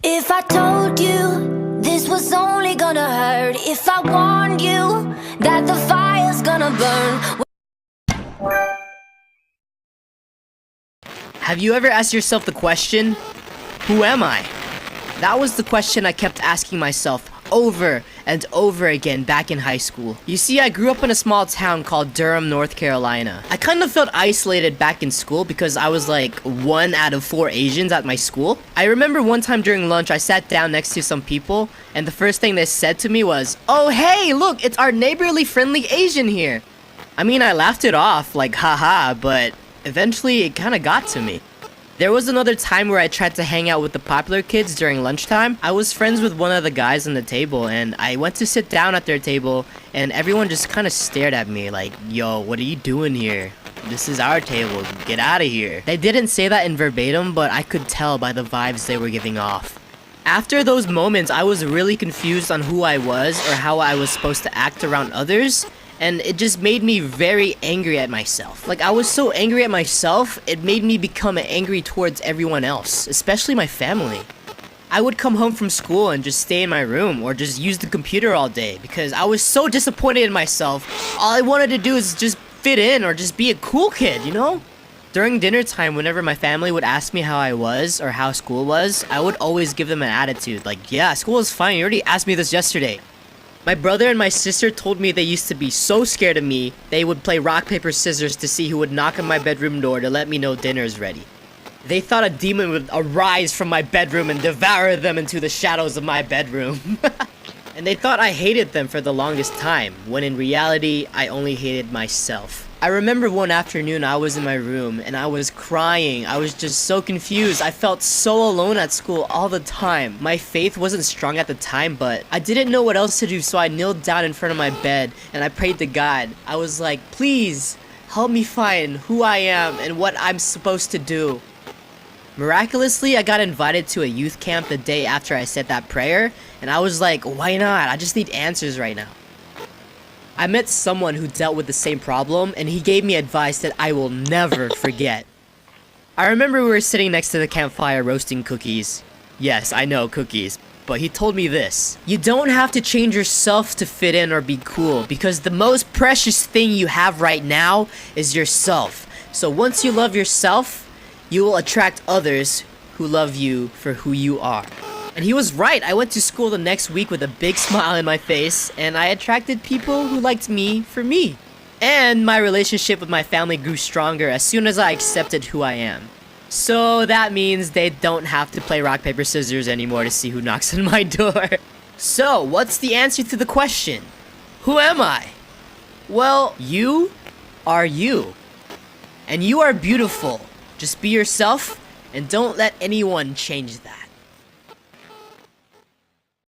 If I told you this was only gonna hurt, if I warned you that the fire's gonna burn. Have you ever asked yourself the question, who am I? That was the question I kept asking myself over and over again back in high school. You see, I grew up in a small town called Durham, North Carolina. I kind of felt isolated back in school because I was like 1 out of 4 Asians at my school. I remember one time during lunch, I sat down next to some people, and the first thing they said to me was, "Oh hey, look, it's our neighborly friendly Asian here." I mean, I laughed it off like haha, but eventually it kind of got to me. There was another time where I tried to hang out with the popular kids during lunchtime. I was friends with one of the guys on the table, and I went to sit down at their table, and everyone just kind of stared at me like, "Yo, what are you doing here? This is our table, get out of here." They didn't say that in verbatim, but I could tell by the vibes they were giving off. After those moments, I was really confused on who I was or how I was supposed to act around others. And it just made me very angry at myself. Like, I was so angry at myself, it made me become angry towards everyone else, especially my family. I would come home from school and just stay in my room or just use the computer all day because I was so disappointed in myself. All I wanted to do is just fit in or just be a cool kid, you know? During dinner time, whenever my family would ask me how I was or how school was, I would always give them an attitude like, "Yeah, school is fine, you already asked me this yesterday." My brother and my sister told me they used to be so scared of me, they would play rock, paper, scissors to see who would knock on my bedroom door to let me know dinner's ready. They thought a demon would arise from my bedroom and devour them into the shadows of my bedroom. And they thought I hated them for the longest time, when in reality, I only hated myself. I remember one afternoon I was in my room and I was crying. I was just so confused. I felt so alone at school all the time. My faith wasn't strong at the time, but I didn't know what else to do, so I kneeled down in front of my bed and I prayed to God. I was like, "Please help me find who I am and what I'm supposed to do." Miraculously, I got invited to a youth camp the day after I said that prayer, and I was like, why not? I just need answers right now. I met someone who dealt with the same problem, and he gave me advice that I will never forget. I remember we were sitting next to the campfire roasting cookies. Yes, I know, cookies. But he told me this: you don't have to change yourself to fit in or be cool, because the most precious thing you have right now is yourself. So once you love yourself, you will attract others who love you for who you are. And he was right. I went to school the next week with a big smile in my face, and I attracted people who liked me for me. And my relationship with my family grew stronger as soon as I accepted who I am. So that means they don't have to play rock, paper, scissors anymore to see who knocks on my door. So, what's the answer to the question? Who am I? Well, you are you. And you are beautiful. Just be yourself, and don't let anyone change that.